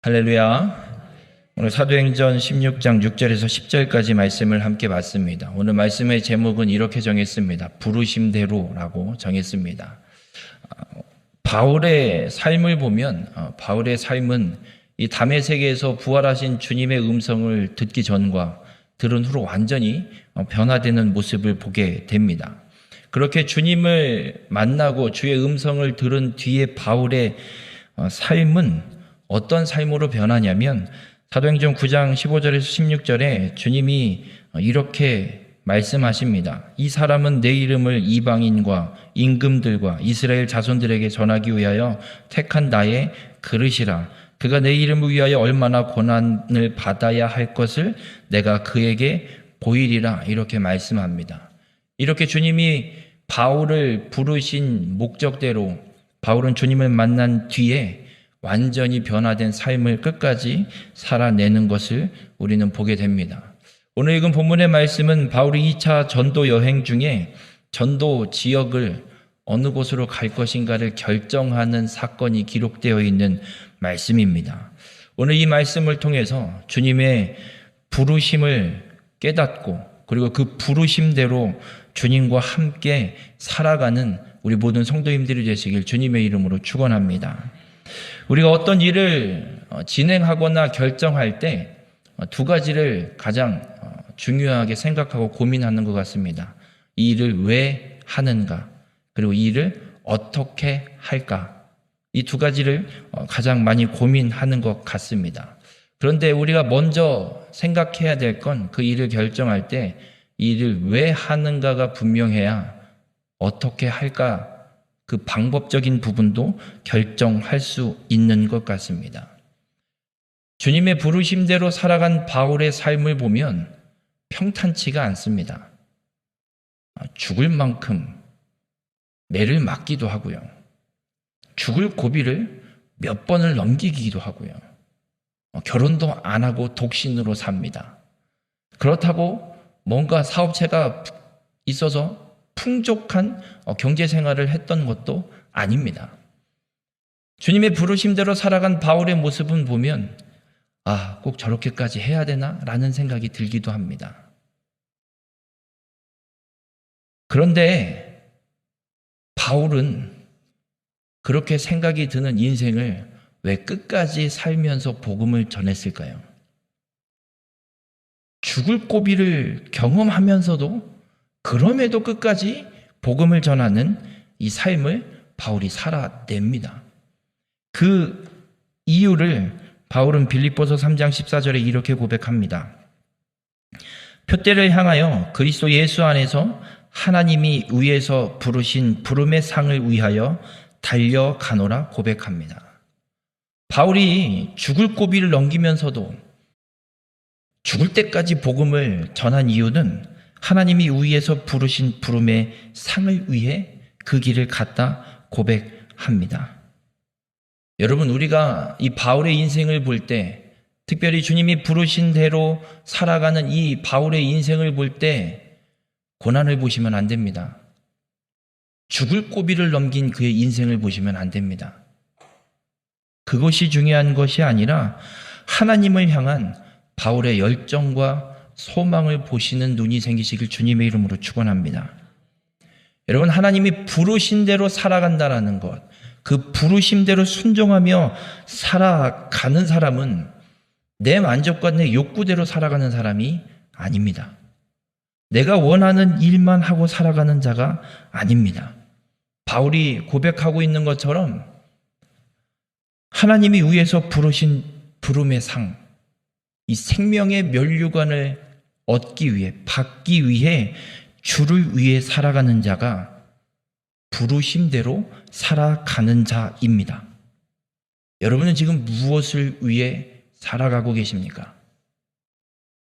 할렐루야. 오늘 사도행전 16장 6절에서 10절까지 말씀을 함께 봤습니다. 오늘 말씀의 제목은 이렇게 정했습니다. 부르심대로라고 정했습니다. 바울의 삶을 보면 바울의 삶은 이 다메섹에서 부활하신 주님의 음성을 듣기 전과 들은 후로 완전히 변화되는 모습을 보게 됩니다. 그렇게 주님을 만나고 주의 음성을 들은 뒤에 바울의 삶은 어떤 삶으로 변하냐면 사도행전 9장 15절에서 16절에 주님이 이렇게 말씀하십니다. 이 사람은 내 이름을 이방인과 임금들과 이스라엘 자손들에게 전하기 위하여 택한 나의 그릇이라. 그가 내 이름을 위하여 얼마나 고난을 받아야 할 것을 내가 그에게 보이리라. 이렇게 말씀합니다. 이렇게 주님이 바울을 부르신 목적대로 바울은 주님을 만난 뒤에 완전히 변화된 삶을 끝까지 살아내는 것을 우리는 보게 됩니다. 오늘 읽은 본문의 말씀은 바울이 2차 전도 여행 중에 전도 지역을 어느 곳으로 갈 것인가를 결정하는 사건이 기록되어 있는 말씀입니다. 오늘 이 말씀을 통해서 주님의 부르심을 깨닫고 그리고 그 부르심대로 주님과 함께 살아가는 우리 모든 성도님들이 되시길 주님의 이름으로 축원합니다. 우리가 어떤 일을 진행하거나 결정할 때 두 가지를 가장 중요하게 생각하고 고민하는 것 같습니다. 이 일을 왜 하는가, 그리고 이 일을 어떻게 할까, 이 두 가지를 가장 많이 고민하는 것 같습니다. 그런데 우리가 먼저 생각해야 될 건 그 일을 결정할 때 이 일을 왜 하는가가 분명해야 어떻게 할까, 그 방법적인 부분도 결정할 수 있는 것 같습니다. 주님의 부르심대로 살아간 바울의 삶을 보면 평탄치가 않습니다. 죽을 만큼 매를 맞기도 하고요. 죽을 고비를 몇 번을 넘기기도 하고요. 결혼도 안 하고 독신으로 삽니다. 그렇다고 뭔가 사업체가 있어서 풍족한 경제 생활을 했던 것도 아닙니다. 주님의 부르심대로 살아간 바울의 모습은 보면 꼭 저렇게까지 해야 되나? 라는 생각이 들기도 합니다. 그런데 바울은 그렇게 생각이 드는 인생을 왜 끝까지 살면서 복음을 전했을까요? 죽을 고비를 경험하면서도 그럼에도 끝까지 복음을 전하는 이 삶을 바울이 살아냅니다. 그 이유를 바울은 빌립보서 3장 14절에 이렇게 고백합니다. 표대를 향하여 그리스도 예수 안에서 하나님이 위에서 부르신 부름의 상을 위하여 달려가노라 고백합니다. 바울이 죽을 고비를 넘기면서도 죽을 때까지 복음을 전한 이유는 하나님이 위에서 부르신 부름의 상을 위해 그 길을 갔다 고백합니다. 여러분, 우리가 이 바울의 인생을 볼 때, 특별히 주님이 부르신 대로 살아가는 이 바울의 인생을 볼 때 고난을 보시면 안 됩니다. 죽을 고비를 넘긴 그의 인생을 보시면 안 됩니다. 그것이 중요한 것이 아니라 하나님을 향한 바울의 열정과 소망을 보시는 눈이 생기시길 주님의 이름으로 축원합니다. 여러분, 하나님이 부르신 대로 살아간다는 것, 그 부르심대로 순종하며 살아가는 사람은 내 만족과 내 욕구대로 살아가는 사람이 아닙니다. 내가 원하는 일만 하고 살아가는 자가 아닙니다. 바울이 고백하고 있는 것처럼 하나님이 위에서 부르신 부름의 상, 이 생명의 면류관을 얻기 위해, 받기 위해 주를 위해 살아가는 자가 부르심대로 살아가는 자입니다. 여러분은 지금 무엇을 위해 살아가고 계십니까?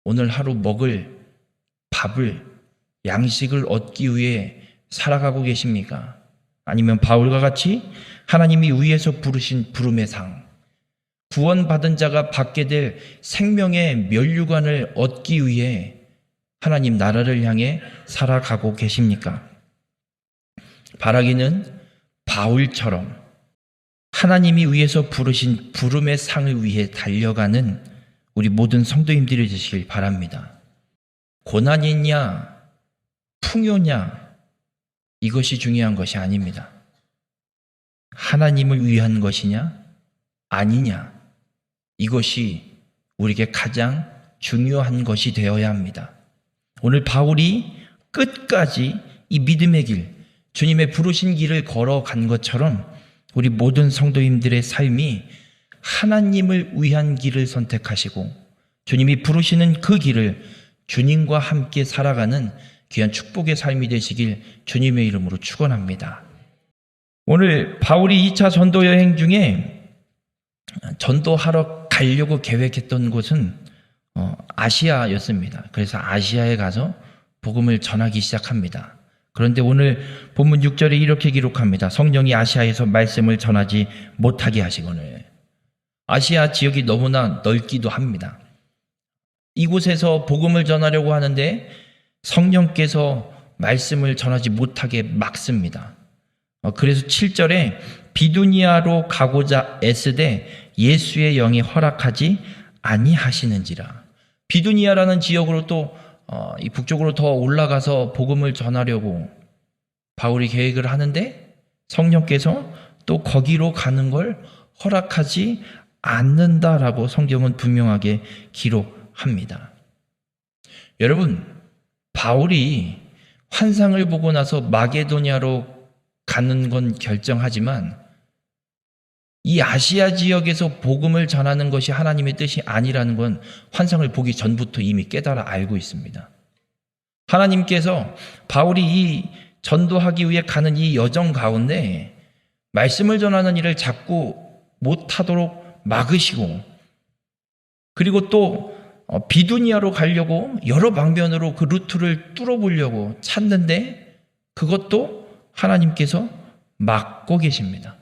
오늘 하루 먹을 밥을, 양식을 얻기 위해 살아가고 계십니까? 아니면 바울과 같이 하나님이 위에서 부르신 부름의 상, 구원받은 자가 받게 될 생명의 면류관을 얻기 위해 하나님 나라를 향해 살아가고 계십니까? 바라기는 바울처럼 하나님이 위에서 부르신 부름의 상을 위해 달려가는 우리 모든 성도님들이 되시길 바랍니다. 고난이냐 풍요냐 이것이 중요한 것이 아닙니다. 하나님을 위한 것이냐 아니냐 이것이 우리에게 가장 중요한 것이 되어야 합니다. 오늘 바울이 끝까지 이 믿음의 길, 주님의 부르신 길을 걸어간 것처럼 우리 모든 성도님들의 삶이 하나님을 위한 길을 선택하시고 주님이 부르시는 그 길을 주님과 함께 살아가는 귀한 축복의 삶이 되시길 주님의 이름으로 축원합니다. 오늘 바울이 2차 전도 여행 중에 전도하러 가려고 계획했던 곳은 아시아였습니다. 그래서 아시아에 가서 복음을 전하기 시작합니다. 그런데 오늘 본문 6절에 이렇게 기록합니다. 성령이 아시아에서 말씀을 전하지 못하게 하시거늘. 아시아 지역이 너무나 넓기도 합니다. 이곳에서 복음을 전하려고 하는데 성령께서 말씀을 전하지 못하게 막습니다. 그래서 7절에 비두니아로 가고자 애쓰되 예수의 영이 허락하지 아니하시는지라. 비두니아라는 지역으로 또 이 북쪽으로 더 올라가서 복음을 전하려고 바울이 계획을 하는데 성령께서 또 거기로 가는 걸 허락하지 않는다라고 성경은 분명하게 기록합니다. 여러분, 바울이 환상을 보고 나서 마게도냐로 가는 건 결정하지만 이 아시아 지역에서 복음을 전하는 것이 하나님의 뜻이 아니라는 건 환상을 보기 전부터 이미 깨달아 알고 있습니다. 하나님께서 바울이 이 전도하기 위해 가는 이 여정 가운데 말씀을 전하는 일을 자꾸 못하도록 막으시고 그리고 또 비두니아로 가려고 여러 방면으로 그 루트를 뚫어보려고 찾는데 그것도 하나님께서 막고 계십니다.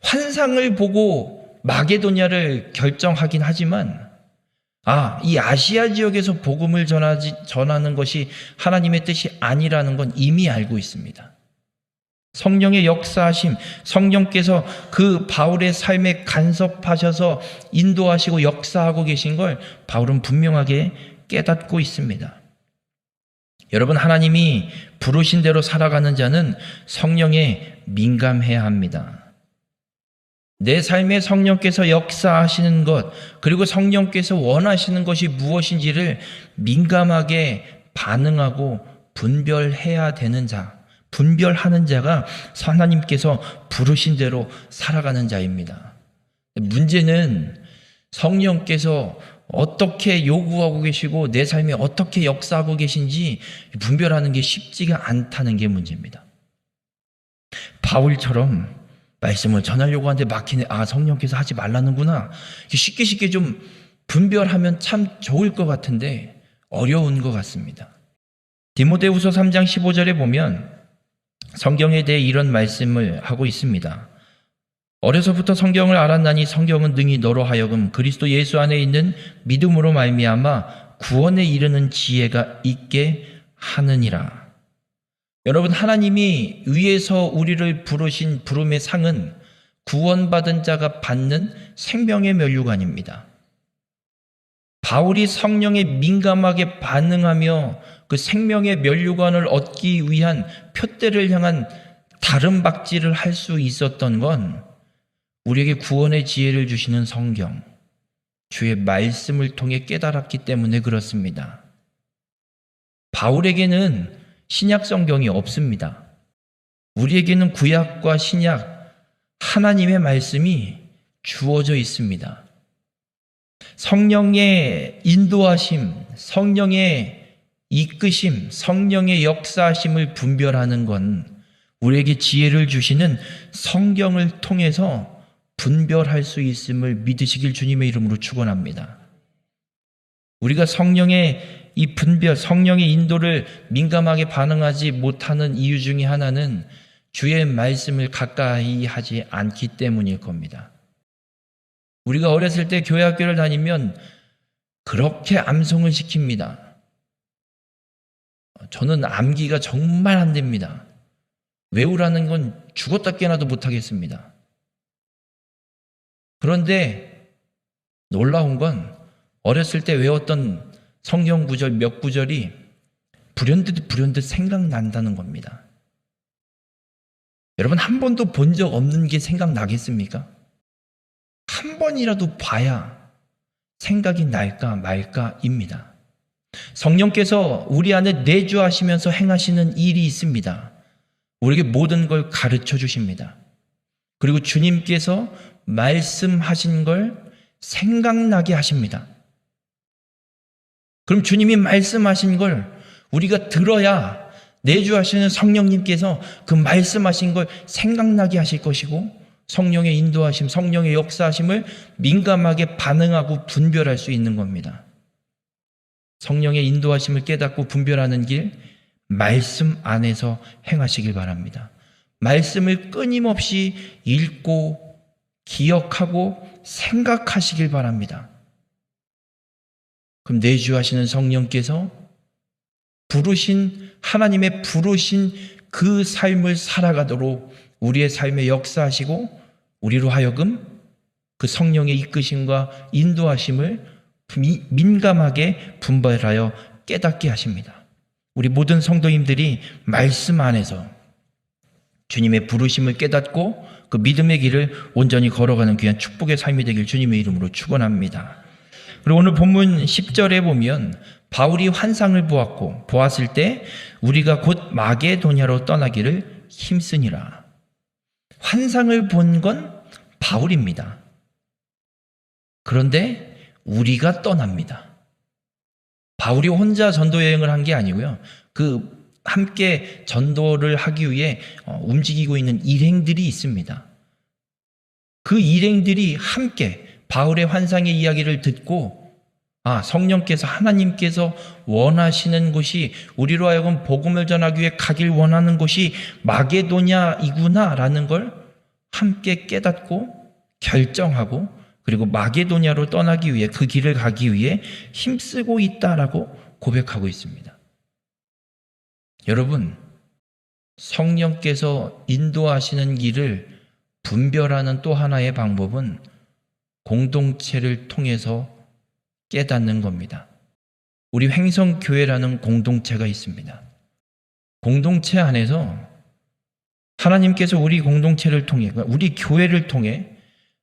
환상을 보고 마게도냐를 결정하긴 하지만 이 아시아 지역에서 복음을 전하는 것이 하나님의 뜻이 아니라는 건 이미 알고 있습니다. 성령의 역사하심, 성령께서 그 바울의 삶에 간섭하셔서 인도하시고 역사하고 계신 걸 바울은 분명하게 깨닫고 있습니다. 여러분, 하나님이 부르신 대로 살아가는 자는 성령에 민감해야 합니다. 내 삶에 성령께서 역사하시는 것, 그리고 성령께서 원하시는 것이 무엇인지를 민감하게 반응하고 분별해야 되는 자, 분별하는 자가 하나님께서 부르신 대로 살아가는 자입니다. 문제는 성령께서 어떻게 요구하고 계시고 내 삶에 어떻게 역사하고 계신지 분별하는 게 쉽지가 않다는 게 문제입니다. 바울처럼 말씀을 전하려고 하는데 막히네. 성령께서 하지 말라는구나. 쉽게 좀 분별하면 참 좋을 것 같은데 어려운 것 같습니다. 디모데후서 3장 15절에 보면 성경에 대해 이런 말씀을 하고 있습니다. 어려서부터 성경을 알았나니 성경은 능히 너로 하여금 그리스도 예수 안에 있는 믿음으로 말미암아 구원에 이르는 지혜가 있게 하느니라. 여러분, 하나님이 위에서 우리를 부르신 부름의 상은 구원받은 자가 받는 생명의 면류관입니다. 바울이 성령에 민감하게 반응하며 그 생명의 면류관을 얻기 위한 표대를 향한 다름박질을 할 수 있었던 건 우리에게 구원의 지혜를 주시는 성경, 주의 말씀을 통해 깨달았기 때문에 그렇습니다. 바울에게는 신약 성경이 없습니다. 우리에게는 구약과 신약, 하나님의 말씀이 주어져 있습니다. 성령의 인도하심, 성령의 이끄심, 성령의 역사하심을 분별하는 건 우리에게 지혜를 주시는 성경을 통해서 분별할 수 있음을 믿으시길 주님의 이름으로 축원합니다. 우리가 성령의 이 분별, 성령의 인도를 민감하게 반응하지 못하는 이유 중에 하나는 주의 말씀을 가까이 하지 않기 때문일 겁니다. 우리가 어렸을 때 교회 학교를 다니면 그렇게 암송을 시킵니다. 저는 암기가 정말 안 됩니다. 외우라는 건 죽었다 깨나도 못하겠습니다. 그런데 놀라운 건 어렸을 때 외웠던 성경 구절 몇 구절이 불현듯 생각난다는 겁니다. 여러분, 한 번도 본 적 없는 게 생각나겠습니까? 한 번이라도 봐야 생각이 날까 말까입니다. 성령께서 우리 안에 내주하시면서 행하시는 일이 있습니다. 우리에게 모든 걸 가르쳐 주십니다. 그리고 주님께서 말씀하신 걸 생각나게 하십니다. 그럼 주님이 말씀하신 걸 우리가 들어야 내주하시는 성령님께서 그 말씀하신 걸 생각나게 하실 것이고, 성령의 인도하심, 성령의 역사하심을 민감하게 반응하고 분별할 수 있는 겁니다. 성령의 인도하심을 깨닫고 분별하는 길, 말씀 안에서 행하시길 바랍니다. 말씀을 끊임없이 읽고 기억하고 생각하시길 바랍니다. 그럼 내주하시는 성령께서 하나님의 부르신 그 삶을 살아가도록 우리의 삶에 역사하시고, 우리로 하여금 그 성령의 이끄심과 인도하심을 민감하게 분별하여 깨닫게 하십니다. 우리 모든 성도님들이 말씀 안에서 주님의 부르심을 깨닫고 그 믿음의 길을 온전히 걸어가는 귀한 축복의 삶이 되길 주님의 이름으로 축원합니다. 그리고 오늘 본문 10절에 보면 바울이 환상을 보았을 때 우리가 곧 마게도냐로 떠나기를 힘쓰니라. 환상을 본 건 바울입니다. 그런데 우리가 떠납니다. 바울이 혼자 전도 여행을 한 게 아니고요. 함께 전도를 하기 위해 움직이고 있는 일행들이 있습니다. 그 일행들이 함께 바울의 환상의 이야기를 듣고, 성령께서, 하나님께서 원하시는 곳이, 우리로 하여금 복음을 전하기 위해 가길 원하는 곳이 마게도냐이구나라는 걸 함께 깨닫고 결정하고, 그리고 마게도냐로 떠나기 위해, 그 길을 가기 위해 힘쓰고 있다라고 고백하고 있습니다. 여러분, 성령께서 인도하시는 길을 분별하는 또 하나의 방법은 공동체를 통해서 깨닫는 겁니다. 우리 횡성교회라는 공동체가 있습니다. 공동체 안에서 하나님께서 우리 공동체를 통해, 우리 교회를 통해,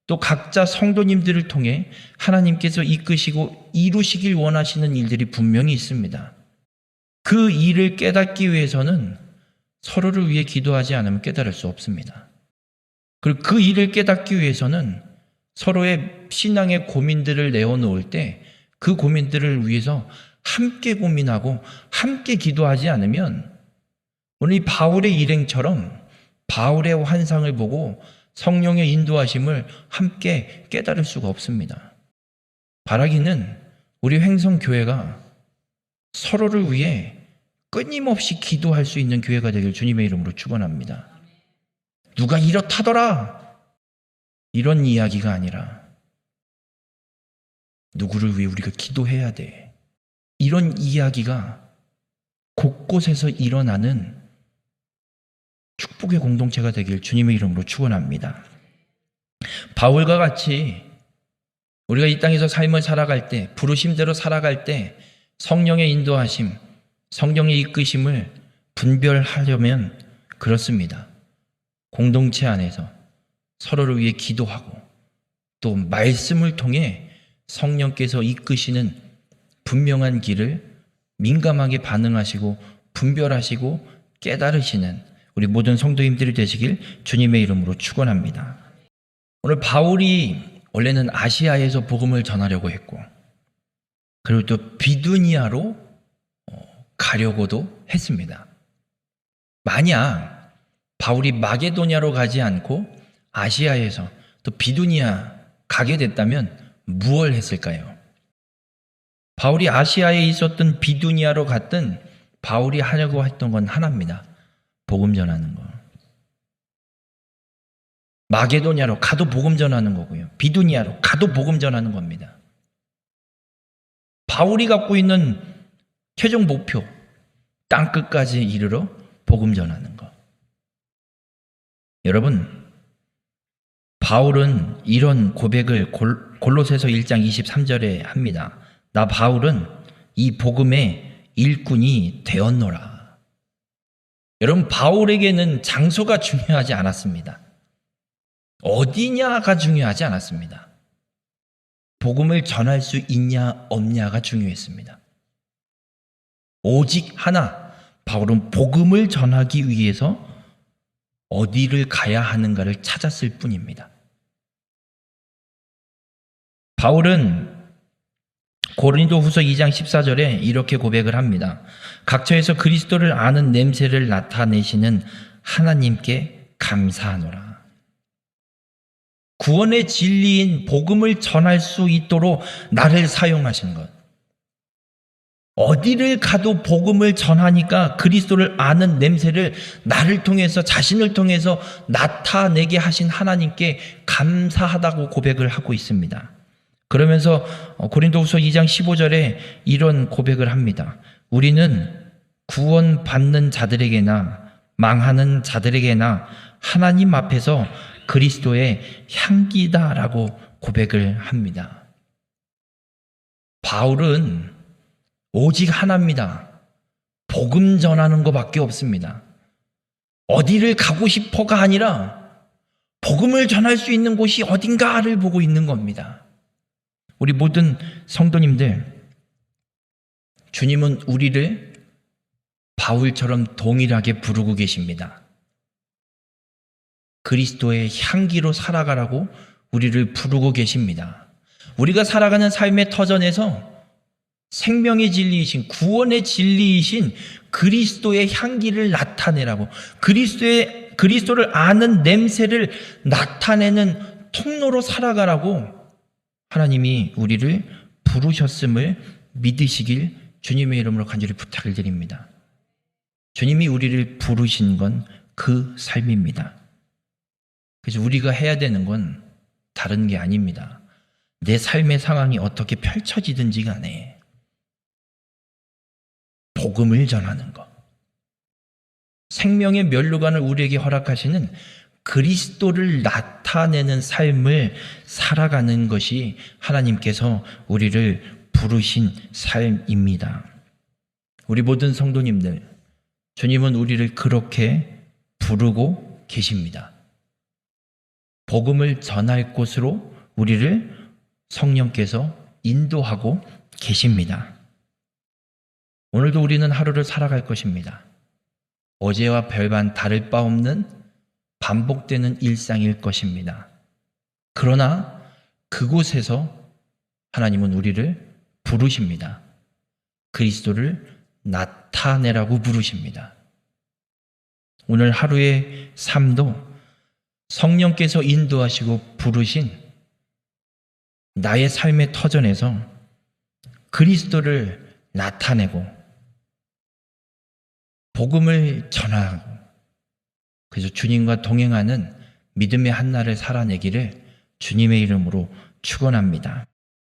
또 각자 성도님들을 통해 하나님께서 이끄시고 이루시길 원하시는 일들이 분명히 있습니다. 그 일을 깨닫기 위해서는 서로를 위해 기도하지 않으면 깨달을 수 없습니다. 그리고 그 일을 깨닫기 위해서는 서로의 신앙의 고민들을 내어놓을 때 그 고민들을 위해서 함께 고민하고 함께 기도하지 않으면, 오늘 이 바울의 일행처럼 바울의 환상을 보고 성령의 인도하심을 함께 깨달을 수가 없습니다. 바라기는 우리 횡성교회가 서로를 위해 끊임없이 기도할 수 있는 교회가 되길 주님의 이름으로 축원합니다. 누가 이렇다더라 이런 이야기가 아니라, 누구를 위해 우리가 기도해야 돼, 이런 이야기가 곳곳에서 일어나는 축복의 공동체가 되길 주님의 이름으로 축원합니다. 바울과 같이 우리가 이 땅에서 삶을 살아갈 때, 부르심대로 살아갈 때 성령의 인도하심, 성령의 이끄심을 분별하려면 그렇습니다. 공동체 안에서 서로를 위해 기도하고, 또 말씀을 통해 성령께서 이끄시는 분명한 길을 민감하게 반응하시고 분별하시고 깨달으시는 우리 모든 성도님들이 되시길 주님의 이름으로 축원합니다. 오늘 바울이 원래는 아시아에서 복음을 전하려고 했고, 그리고 또 비두니아로 가려고도 했습니다. 만약 바울이 마게도냐로 가지 않고 아시아에서 또 비두니아 가게 됐다면 무엇을 했을까요? 바울이 아시아에 있었던 비두니아로 갔든 바울이 하려고 했던 건 하나입니다. 복음 전하는 거. 마게도냐로 가도 복음 전하는 거고요. 비두니아로 가도 복음 전하는 겁니다. 바울이 갖고 있는 최종 목표, 땅끝까지 이르러 복음 전하는 거. 여러분, 바울은 이런 고백을 골로새서 1장 23절에 합니다. 나 바울은 이 복음의 일꾼이 되었노라. 여러분, 바울에게는 장소가 중요하지 않았습니다. 어디냐가 중요하지 않았습니다. 복음을 전할 수 있냐 없냐가 중요했습니다. 오직 하나, 바울은 복음을 전하기 위해서 어디를 가야 하는가를 찾았을 뿐입니다. 바울은 고린도후서 2장 14절에 이렇게 고백을 합니다. 각처에서 그리스도를 아는 냄새를 나타내시는 하나님께 감사하노라. 구원의 진리인 복음을 전할 수 있도록 나를 사용하신 것. 어디를 가도 복음을 전하니까 그리스도를 아는 냄새를 나를 통해서, 자신을 통해서 나타내게 하신 하나님께 감사하다고 고백을 하고 있습니다. 그러면서 고린도후서 2장 15절에 이런 고백을 합니다. 우리는 구원받는 자들에게나 망하는 자들에게나 하나님 앞에서 그리스도의 향기다라고 고백을 합니다. 바울은 오직 하나입니다. 복음 전하는 것밖에 없습니다. 어디를 가고 싶어가 아니라 복음을 전할 수 있는 곳이 어딘가를 보고 있는 겁니다. 우리 모든 성도님들, 주님은 우리를 바울처럼 동일하게 부르고 계십니다. 그리스도의 향기로 살아가라고 우리를 부르고 계십니다. 우리가 살아가는 삶의 터전에서 생명의 진리이신, 구원의 진리이신 그리스도의 향기를 나타내라고, 그리스도를 아는 냄새를 나타내는 통로로 살아가라고 하나님이 우리를 부르셨음을 믿으시길 주님의 이름으로 간절히 부탁을 드립니다. 주님이 우리를 부르신 건 그 삶입니다. 그래서 우리가 해야 되는 건 다른 게 아닙니다. 내 삶의 상황이 어떻게 펼쳐지든지 간에 복음을 전하는 것, 생명의 면류관을 우리에게 허락하시는 그리스도를 나타내는 삶을 살아가는 것이 하나님께서 우리를 부르신 삶입니다. 우리 모든 성도님들, 주님은 우리를 그렇게 부르고 계십니다. 복음을 전할 곳으로 우리를 성령께서 인도하고 계십니다. 오늘도 우리는 하루를 살아갈 것입니다. 어제와 별반 다를 바 없는 반복되는 일상일 것입니다. 그러나 그곳에서 하나님은 우리를 부르십니다. 그리스도를 나타내라고 부르십니다. 오늘 하루의 삶도 성령께서 인도하시고 부르신 나의 삶의 터전에서 그리스도를 나타내고 복음을 전하고, 그래서 주님과 동행하는 믿음의 한날을 살아내기를 주님의 이름으로 축원합니다.